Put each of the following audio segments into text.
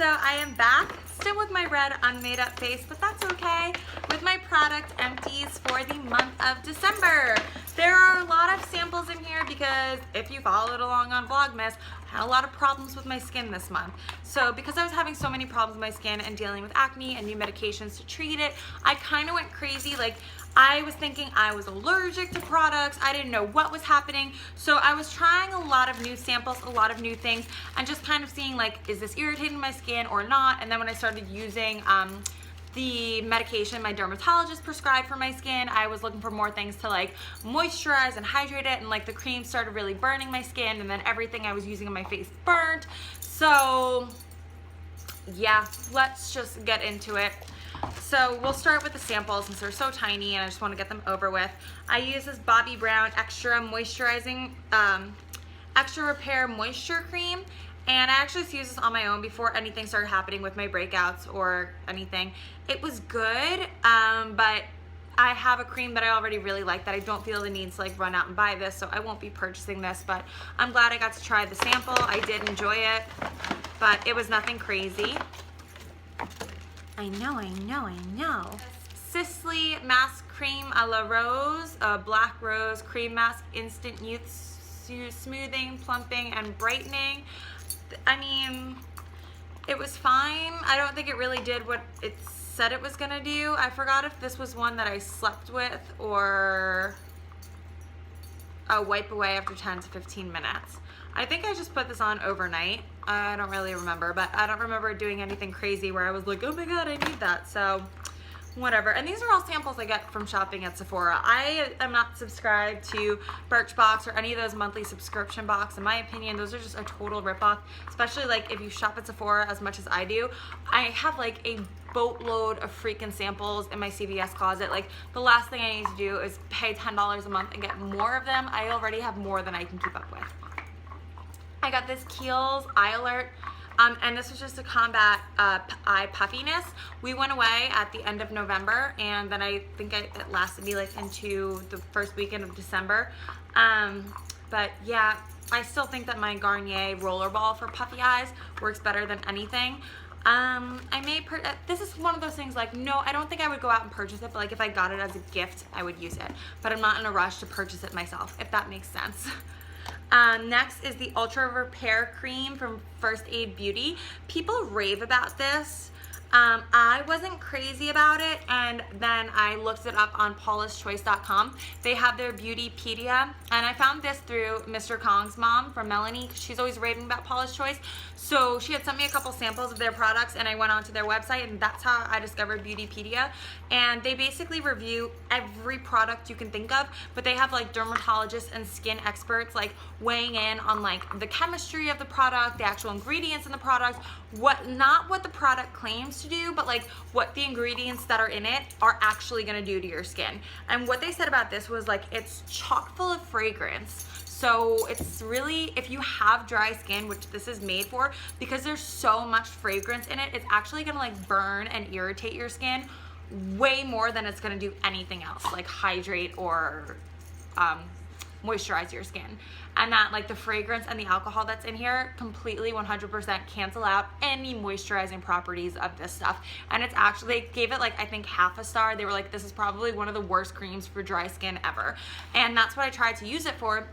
So I am back, still with my red unmade up face, but that's okay, with my product Empties for the month of December. There are a lot of samples in here because if you followed along on Vlogmas, I had a lot of problems with my skin this month. So because I was having so many problems with my skin and dealing with acne and new medications to treat it, I kind of went crazy. Like, I was thinking I was allergic to products. I didn't know what was happening. So I was trying a lot of new samples, a lot of new things, and just kind of seeing like, is this irritating my skin or not? And then when I started using the medication my dermatologist prescribed for my skin, I was looking for more things to like moisturize and hydrate it, and like the cream started really burning my skin, and then everything I was using on my face burnt. So yeah, let's just get into it. So we'll start with the samples since they're so tiny and I just want to get them over with. I use this Bobbi Brown Extra Moisturizing, Extra Repair Moisture Cream, and I actually used this on my own before anything started happening with my breakouts or anything. It was good, but I have a cream that I already really like that I don't feel the need to like run out and buy this, so I won't be purchasing this, but I'm glad I got to try the sample. I did enjoy it, but it was nothing crazy. I know. Sisley Mask Cream a la Rose, Black Rose Cream Mask, Instant Youth Smoothing, Plumping, and Brightening. I mean, it was fine. I don't think it really did what it said it was gonna do. I forgot if this was one that I slept with or a wipe away after 10 to 15 minutes. I think I just put this on overnight. I don't really remember, but I don't remember doing anything crazy where I was like, oh my god, I need that. So whatever. And these are all samples I get from shopping at Sephora. I am not subscribed to Birchbox or any of those monthly subscription box. In my opinion, those are just a total ripoff, especially like if you shop at Sephora as much as I do. I have like a boatload of freaking samples in my CVS closet. Like, the last thing I need to do is pay $10 a month and get more of them. I already have more than I can keep up with. I got this Kiehl's Eye Alert, and this was just to combat eye puffiness. We went away at the end of November, and then I think it lasted me like into the first weekend of December. But yeah, I still think that my Garnier Rollerball for puffy eyes works better than anything. This is one of those things like, no, I don't think I would go out and purchase it, but like if I got it as a gift, I would use it. But I'm not in a rush to purchase it myself, if that makes sense. Next is the Ultra Repair Cream from First Aid Beauty. People rave about this. I wasn't crazy about it, and then I looked it up on Paula'sChoice.com. They have their Beautypedia, and I found this through Mr. Kong's mom, from Melanie. She's always raving about Paula's Choice. So she had sent me a couple samples of their products, and I went onto their website, and that's how I discovered Beautypedia. And they basically review every product you can think of, but they have like dermatologists and skin experts like weighing in on like the chemistry of the product, the actual ingredients in the product, not what the product claims to do, but like what the ingredients that are in it are actually gonna do to your skin. And what they said about this was like, it's chock full of fragrance. So it's really, if you have dry skin, which this is made for, because there's so much fragrance in it, it's actually gonna like burn and irritate your skin way more than it's gonna do anything else, like hydrate or moisturize your skin. And that like the fragrance and the alcohol that's in here completely 100% cancel out any moisturizing properties of this stuff. And it's actually, they gave it like, I think half a star. They were like, this is probably one of the worst creams for dry skin ever. And that's what I tried to use it for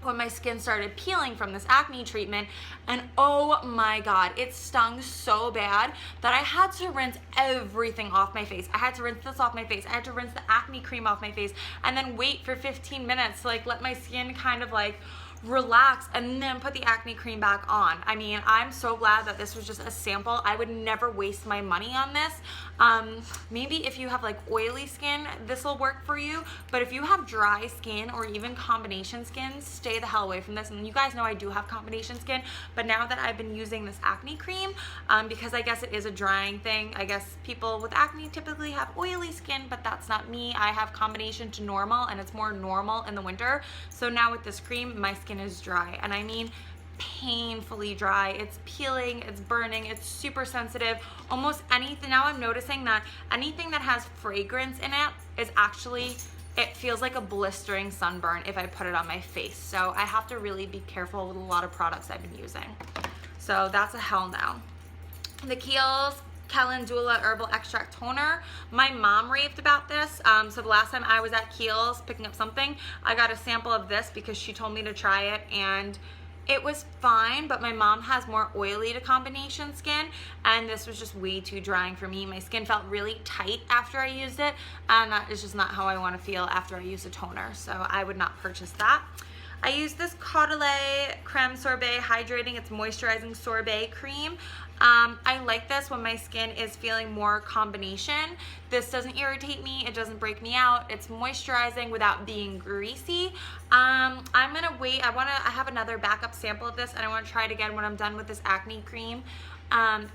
when my skin started peeling from this acne treatment, and oh my god, it stung so bad that I had to rinse everything off my face. I had to rinse this off my face, I had to rinse the acne cream off my face, and then wait for 15 minutes to like let my skin kind of like relax, and then put the acne cream back on. I mean, I'm so glad that this was just a sample. I would never waste my money on this. Maybe if you have like oily skin, this will work for you, but if you have dry skin or even combination skin, stay the hell away from this. And you guys know I do have combination skin, but now that I've been using this acne cream, because I guess it is a drying thing, I guess people with acne typically have oily skin, but that's not me. I have combination to normal, and it's more normal in the winter. So now with this cream, my skin is dry, and I mean painfully dry. It's peeling, it's burning, it's super sensitive. Almost anything, now I'm noticing that anything that has fragrance in it is actually, it feels like a blistering sunburn if I put it on my face. So I have to really be careful with a lot of products I've been using. So that's a hell no. the Kiehl's Calendula Herbal Extract Toner. My mom raved about this, so the last time I was at Kiehl's picking up something, I got a sample of this because she told me to try it, and it was fine, but my mom has more oily to combination skin, and this was just way too drying for me. My skin felt really tight after I used it, and that is just not how I want to feel after I use a toner, so I would not purchase that. I use this Caudalie Creme Sorbet Hydrating. It's moisturizing sorbet cream. I like this when my skin is feeling more combination. This doesn't irritate me, it doesn't break me out. It's moisturizing without being greasy. I'm gonna wait. I have another backup sample of this, and I want to try it again when I'm done with this acne cream, and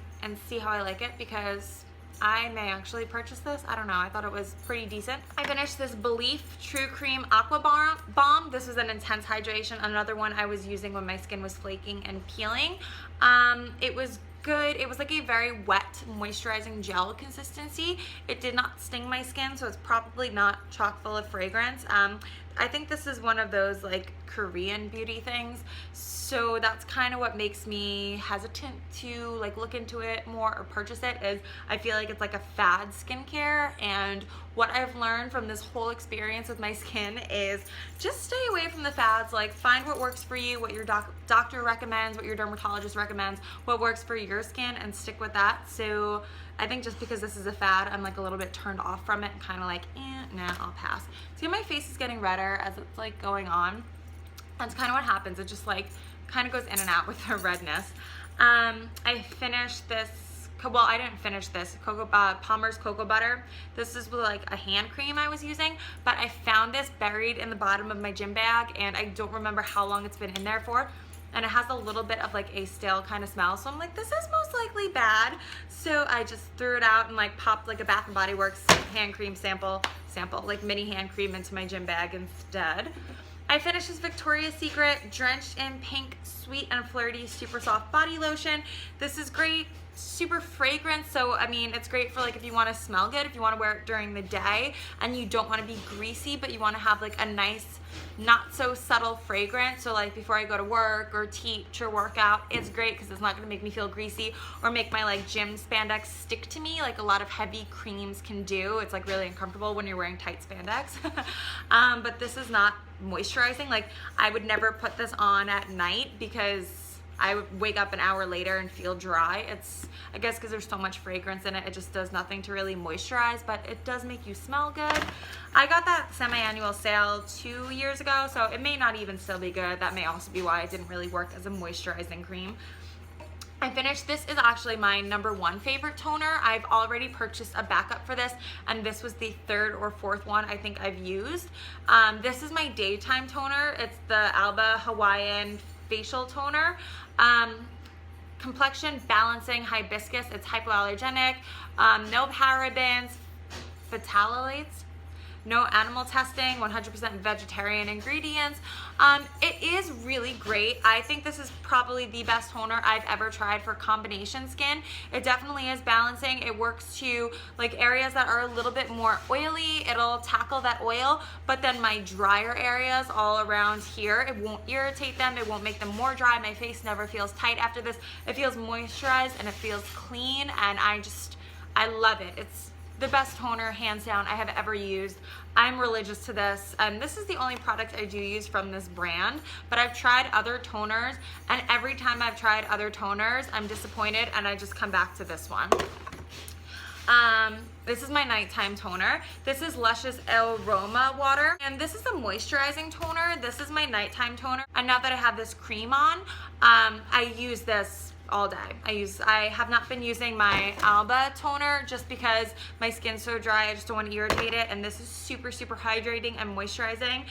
see how I like it, because I may actually purchase this. I don't know. I thought it was pretty decent. I finished this Belief True Cream Aqua Balm. This was an intense hydration. Another one I was using when my skin was flaking and peeling. It was good. It was like a very wet, moisturizing gel consistency. It did not sting my skin, so it's probably not chock full of fragrance. I think this is one of those like Korean beauty things, so that's kind of what makes me hesitant to like look into it more or purchase it. Is I feel like it's like a fad skincare, and what I've learned from this whole experience with my skin is just stay away from the fads. Like, find what works for you, what your doctor recommends, what your dermatologist recommends, what works for your skin, and stick with that. So I think just because this is a fad, I'm like a little bit turned off from it and kind of like, nah, I'll pass. See, my face is getting redder as it's like going on. That's kind of what happens. It just like kind of goes in and out with the redness. I finished this, well, I didn't finish this, Palmer's Cocoa Butter. This is like a hand cream I was using, but I found this buried in the bottom of my gym bag, and I don't remember how long it's been in there for. And it has a little bit of like a stale kind of smell, so I'm like, this is most likely bad. So I just threw it out and like popped like a Bath & Body Works hand cream sample, like mini hand cream into my gym bag instead. I finished this Victoria's Secret Drenched in Pink Sweet and Flirty Super Soft Body Lotion. This is great, super fragrant, so I mean, it's great for like if you want to smell good, if you want to wear it during the day and you don't want to be greasy, but you want to have like a nice, not so subtle fragrance. So like before I go to work or teach or work out, it's great because it's not going to make me feel greasy or make my like gym spandex stick to me like a lot of heavy creams can do. It's like really uncomfortable when you're wearing tight spandex. But this is not moisturizing. Like, I would never put this on at night because I would wake up an hour later and feel dry. It's, I guess because there's so much fragrance in it, it just does nothing to really moisturize, but it does make you smell good. I got that semi-annual sale 2 years ago, so it may not even still be good. That may also be why it didn't really work as a moisturizing cream. I finished, this is actually my #1 favorite toner. I've already purchased a backup for this, and this was the 3rd or 4th one I think I've used. This is my daytime toner. It's the Alba Hawaiian Facial Toner. Complexion Balancing Hibiscus. It's hypoallergenic, no parabens, phthalates, no animal testing, 100% vegetarian ingredients. It is really great. I think this is probably the best toner I've ever tried for combination skin. It definitely is balancing. It works to like areas that are a little bit more oily. It'll tackle that oil, but then my drier areas all around here, it won't irritate them. It won't make them more dry. My face never feels tight after this. It feels moisturized and it feels clean, and I love it. It's the best toner, hands down, I have ever used. I'm religious to this, and this is the only product I do use from this brand, but I've tried other toners, and every time I've tried other toners, I'm disappointed, and I just come back to this one. This is my nighttime toner. This is Lush's Aroma Water, and this is a moisturizing toner. This is my nighttime toner, and now that I have this cream on, I use this all day. I have not been using my Alba toner just because my skin's so dry. I just don't want to irritate it, and this is super, super hydrating and moisturizing.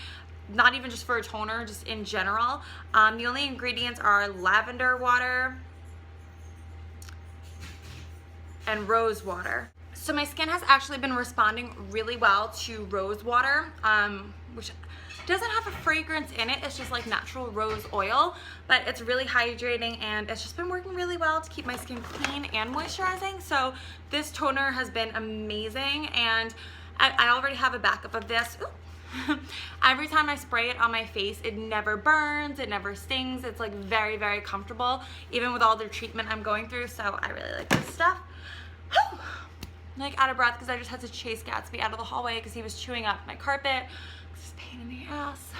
Not even just for a toner, just in general. The only ingredients are lavender water and rose water. So my skin has actually been responding really well to rose water, which doesn't have a fragrance in it. It's just like natural rose oil, but it's really hydrating, and it's just been working really well to keep my skin clean and moisturizing. So this toner has been amazing, and I already have a backup of this. Ooh, Every time I spray it on my face, it never burns, it never stings. It's like very, very comfortable, even with all the treatment I'm going through. So I really like this stuff. Whew. I'm like out of breath because I just had to chase Gatsby out of the hallway because he was chewing up my carpet. It's a pain in the ass.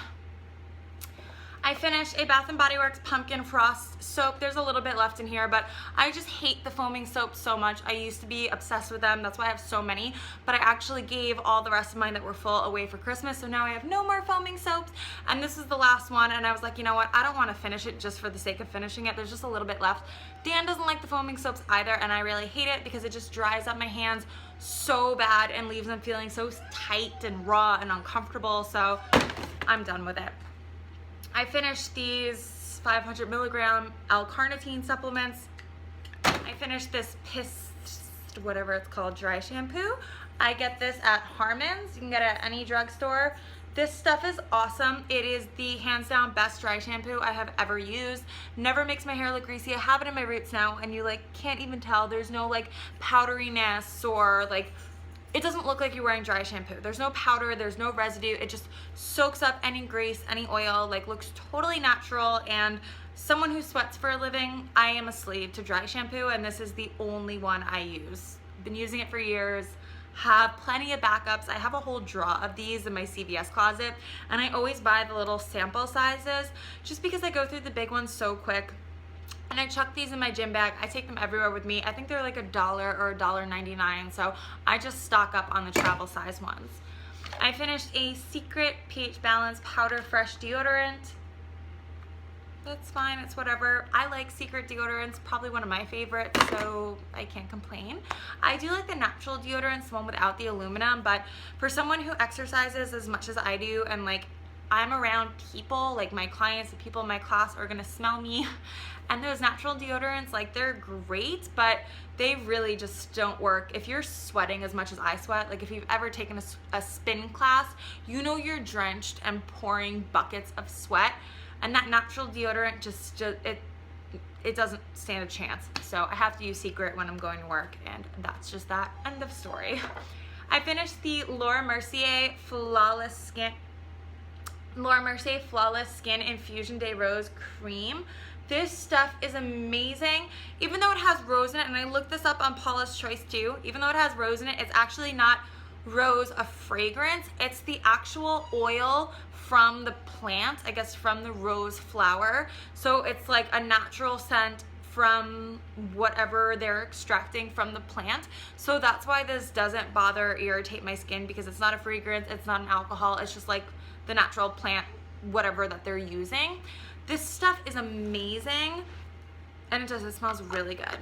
I finished a Bath & Body Works Pumpkin Frost soap. There's a little bit left in here, but I just hate the foaming soaps so much. I used to be obsessed with them. That's why I have so many, but I actually gave all the rest of mine that were full away for Christmas, so now I have no more foaming soaps, and this is the last one, and I was like, you know what? I don't want to finish it just for the sake of finishing it. There's just a little bit left. Dan doesn't like the foaming soaps either, and I really hate it because it just dries up my hands so bad and leaves them feeling so tight and raw and uncomfortable, so I'm done with it. I finished these 500 milligram L-carnitine supplements. I finished this whatever it's called, dry shampoo. I get this at Harmon's. You can get it at any drugstore. This stuff is awesome. It is the hands down best dry shampoo I have ever used. Never makes my hair look greasy. I have it in my roots now and you like can't even tell. There's no like powderiness or like, it doesn't look like you're wearing dry shampoo. There's no powder, there's no residue. It just soaks up any grease, any oil, like looks totally natural. And someone who sweats for a living, I am a slave to dry shampoo, and this is the only one I use. Been using it for years, have plenty of backups. I have a whole drawer of these in my CVS closet, and I always buy the little sample sizes just because I go through the big ones so quick. And I chuck these in my gym bag. I take them everywhere with me. I think they're like $1 or $1.99, so I just stock up on the travel size ones. I finished a Secret pH Balance Powder Fresh deodorant. That's fine, it's whatever. I like Secret deodorants, probably one of my favorites, so I can't complain. I do like the natural deodorants, the one without the aluminum, but for someone who exercises as much as I do and like I'm around people, like my clients, the people in my class are gonna smell me. And those natural deodorants, like they're great, but they really just don't work. If you're sweating as much as I sweat, like if you've ever taken a spin class, you know you're drenched and pouring buckets of sweat. And that natural deodorant it doesn't stand a chance. So I have to use Secret when I'm going to work, and that's just that. End of story. I finished the Laura Mercier Flawless Skin Infusion Day Rose Cream. This stuff is amazing. Even though it has rose in it, and I looked this up on Paula's Choice too, even though it has rose in it, it's actually not rose a fragrance. It's the actual oil from the plant, I guess from the rose flower. So it's like a natural scent from whatever they're extracting from the plant. So that's why this doesn't bother or irritate my skin, because it's not a fragrance, it's not an alcohol, it's just like the natural plant, whatever that they're using. This stuff is amazing, and it smells really good.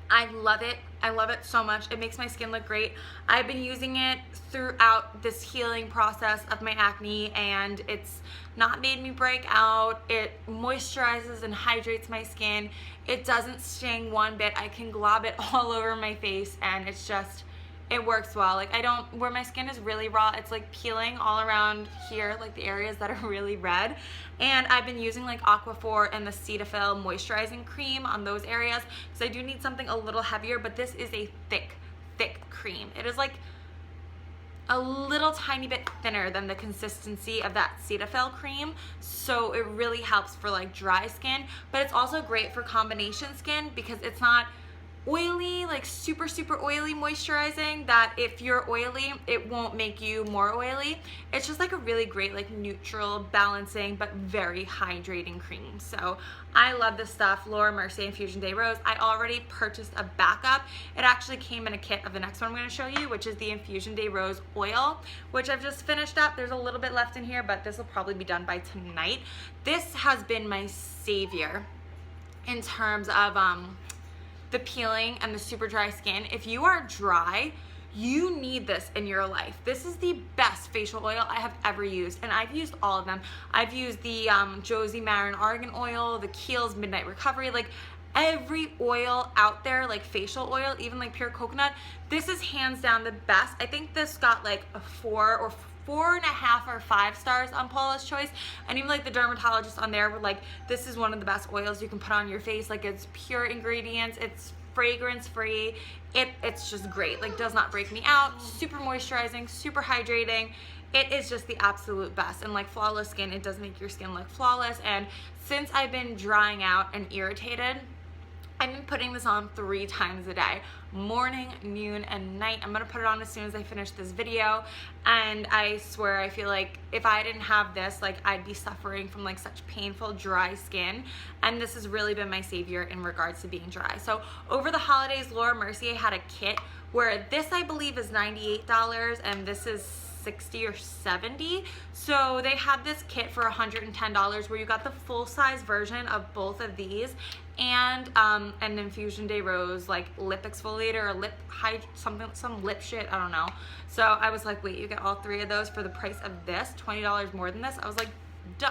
I love it. I love it so much. It makes my skin look great. I've been using it throughout this healing process of my acne, and it's not made me break out. It moisturizes and hydrates my skin. It doesn't sting one bit. I can glob it all over my face, and it's just, it works well. Like where my skin is really raw, it's like peeling all around here, like the areas that are really red. And I've been using like Aquaphor and the Cetaphil moisturizing cream on those areas, because I do need something a little heavier, but this is a thick cream. It is like a little tiny bit thinner than the consistency of that Cetaphil cream, so it really helps for like dry skin, but it's also great for combination skin because it's not oily, like super oily moisturizing, that if you're oily it won't make you more oily. It's just like a really great like neutral balancing but very hydrating cream. So I love this stuff. Laura Mercier Infusion Day Rose. I already purchased a backup. It actually came in a kit of the next one I'm going to show you, which is the Infusion Day Rose oil, which I've just finished up. There's a little bit left in here, but this will probably be done by tonight. This has been my savior in terms of the peeling and the super dry skin. If you are dry, you need this in your life. This is the best facial oil I have ever used, and I've used all of them. I've used the Josie Marin Argan oil, the Kiehl's Midnight Recovery, like every oil out there, like facial oil, even like pure coconut. This is hands down the best. I think this got like a 4.5 or 5 stars on Paula's Choice, and even like the dermatologist on there were like, this is one of the best oils you can put on your face. Like it's pure ingredients, it's fragrance free. It's just great, like does not break me out, super moisturizing, super hydrating. It is just the absolute best. And like flawless skin, it does make your skin look flawless. And since I've been drying out and irritated, I've been putting this on 3 times a day, morning, noon, and night. I'm gonna put it on as soon as I finish this video, and I swear I feel like if I didn't have this, like I'd be suffering from like such painful dry skin, and this has really been my savior in regards to being dry. So over the holidays, Laura Mercier had a kit where this I believe is $98 and this is $60 or $70. So they had this kit for $110 where you got the full-size version of both of these and an Infusion Day Rose like lip exfoliator or lip some lip shit, I don't know. So I was like, wait, you get all 3 of those for the price of this, $20 more than this? I was like,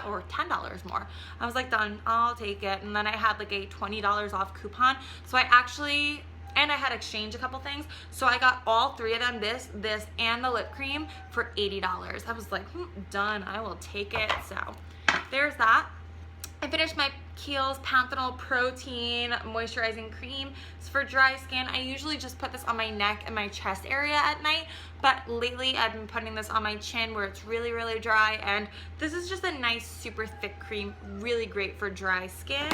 or $10 more. I was like, done, I'll take it. And then I had like a $20 off coupon. So I actually, and I had exchanged a couple things, so I got all 3 of them, this, and the lip cream for $80. I was like, done, I will take it. So there's that. I finished my Kiehl's Panthenol Protein Moisturizing Cream. It's for dry skin. I usually just put this on my neck and my chest area at night, but lately I've been putting this on my chin where it's really, really dry, and this is just a nice, super thick cream, really great for dry skin.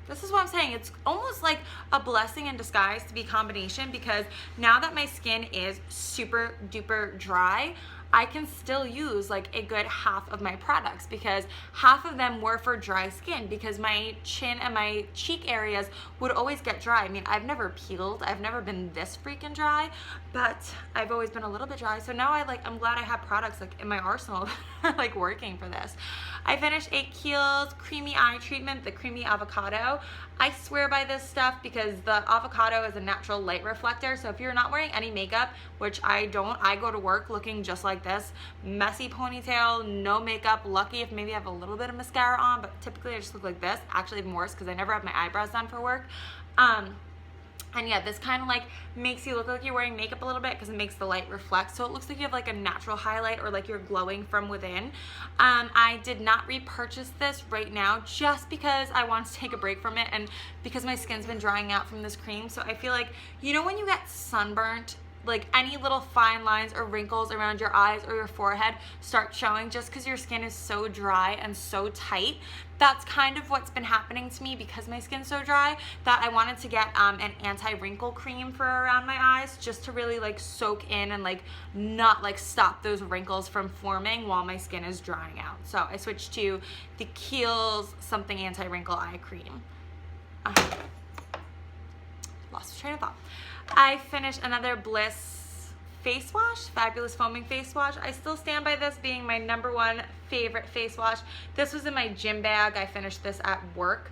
This is what I'm saying. It's almost like a blessing in disguise to be combination, because now that my skin is super duper dry, I can still use like a good half of my products, because half of them were for dry skin, because my chin and my cheek areas would always get dry. I mean, I've never peeled, I've never been this freaking dry, but I've always been a little bit dry. So now I'm glad I have products like in my arsenal that are like working for this. I finished a Kiehl's Creamy Eye Treatment, the Creamy Avocado. I swear by this stuff because the avocado is a natural light reflector. So if you're not wearing any makeup, which I don't, I go to work looking just like this, messy ponytail, no makeup, lucky if maybe I have a little bit of mascara on, but typically I just look like this. Actually even worse because I never have my eyebrows done for work. And yeah, this kind of like makes you look like you're wearing makeup a little bit because it makes the light reflect. So it looks like you have like a natural highlight or like you're glowing from within. I did not repurchase this right now just because I wanted to take a break from it and because my skin's been drying out from this cream. So I feel like, you know when you get sunburnt, like any little fine lines or wrinkles around your eyes or your forehead start showing just because your skin is so dry and so tight. That's kind of what's been happening to me because my skin's so dry, that I wanted to get an anti-wrinkle cream for around my eyes just to really like soak in and like not like stop those wrinkles from forming while my skin is drying out. So I switched to the Kiehl's something anti-wrinkle eye cream. Lost train of thought. I finished another Bliss face wash, Fabulous Foaming Face Wash. I still stand by this being my #1 favorite face wash. This was in my gym bag. I finished this at work.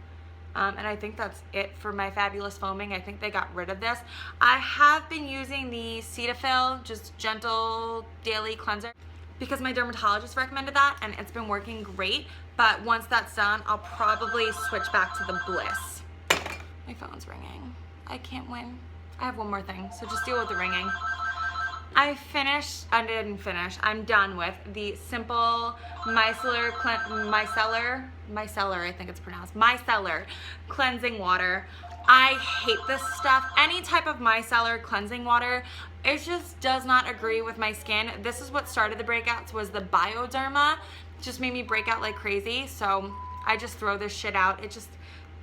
And I think that's it for my Fabulous Foaming. I think they got rid of this. I have been using the Cetaphil, just gentle daily cleanser, because my dermatologist recommended that and it's been working great. But once that's done, I'll probably switch back to the Bliss. My phone's ringing. I can't win. I have one more thing, so just deal with the ringing. I didn't finish. I'm done with the Simple Micellar I think it's pronounced, Micellar Cleansing Water. I hate this stuff. Any type of micellar cleansing water, it just does not agree with my skin. This is what started the breakouts, was the Bioderma. It just made me break out like crazy, so I just throw this shit out. It just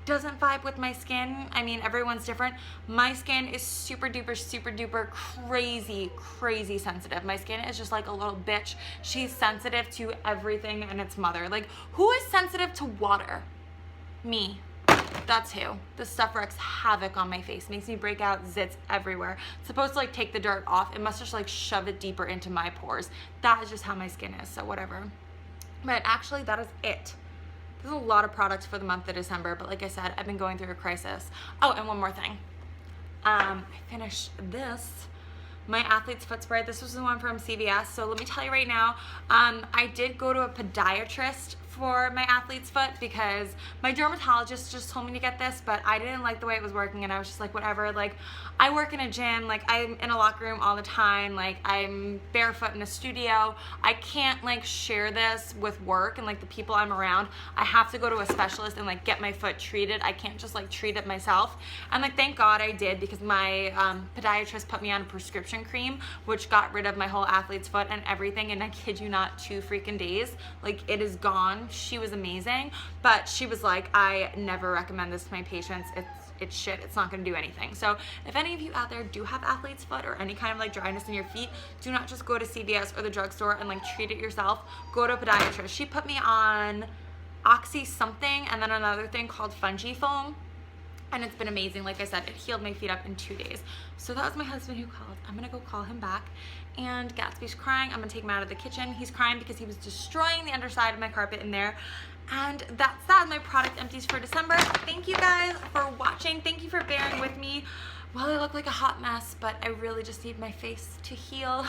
doesn't vibe with my skin. I mean, everyone's different. My skin is super duper crazy sensitive. My skin is just like a little bitch. She's sensitive to everything and its mother. Like, who is sensitive to water? Me. That's who. This stuff wreaks havoc on my face. Makes me break out zits everywhere. It's supposed to like take the dirt off. It must just like shove it deeper into my pores. That is just how my skin is, so whatever. But actually, that is it. There's a lot of products for the month of December, but like I said, I've been going through a crisis. Oh, and one more thing. I finished this, my Athlete's Foot Spray. This was the one from CVS. So let me tell you right now, I did go to a podiatrist for my athlete's foot because my dermatologist just told me to get this, but I didn't like the way it was working, and I was just like, whatever. Like, I work in a gym, like I'm in a locker room all the time, like I'm barefoot in a studio. I can't like share this with work and like the people I'm around. I have to go to a specialist and like get my foot treated. I can't just like treat it myself. And like, thank God I did, because my podiatrist put me on a prescription cream which got rid of my whole athlete's foot and everything, and I kid you not, 2 freaking days, like it is gone. She was amazing, but she was like, I never recommend this to my patients. It's shit. It's not going to do anything. So if any of you out there do have athlete's foot or any kind of like dryness in your feet, do not just go to CVS or the drugstore and like treat it yourself. Go to a podiatrist. She put me on Oxy something and then another thing called Fungi Foam, and it's been amazing. Like I said, it healed my feet up in 2 days. So that was my husband who called. I'm gonna go call him back. And Gatsby's crying. I'm gonna take him out of the kitchen. He's crying because he was destroying the underside of my carpet in there. And that's that, my product empties for December. Thank you guys for watching. Thank you for bearing with me. Well, I look like a hot mess, but I really just need my face to heal.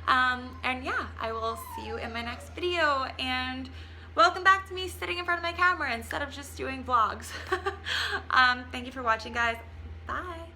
And yeah, I will see you in my next video. And welcome back to me sitting in front of my camera instead of just doing vlogs. Thank you for watching, guys. Bye.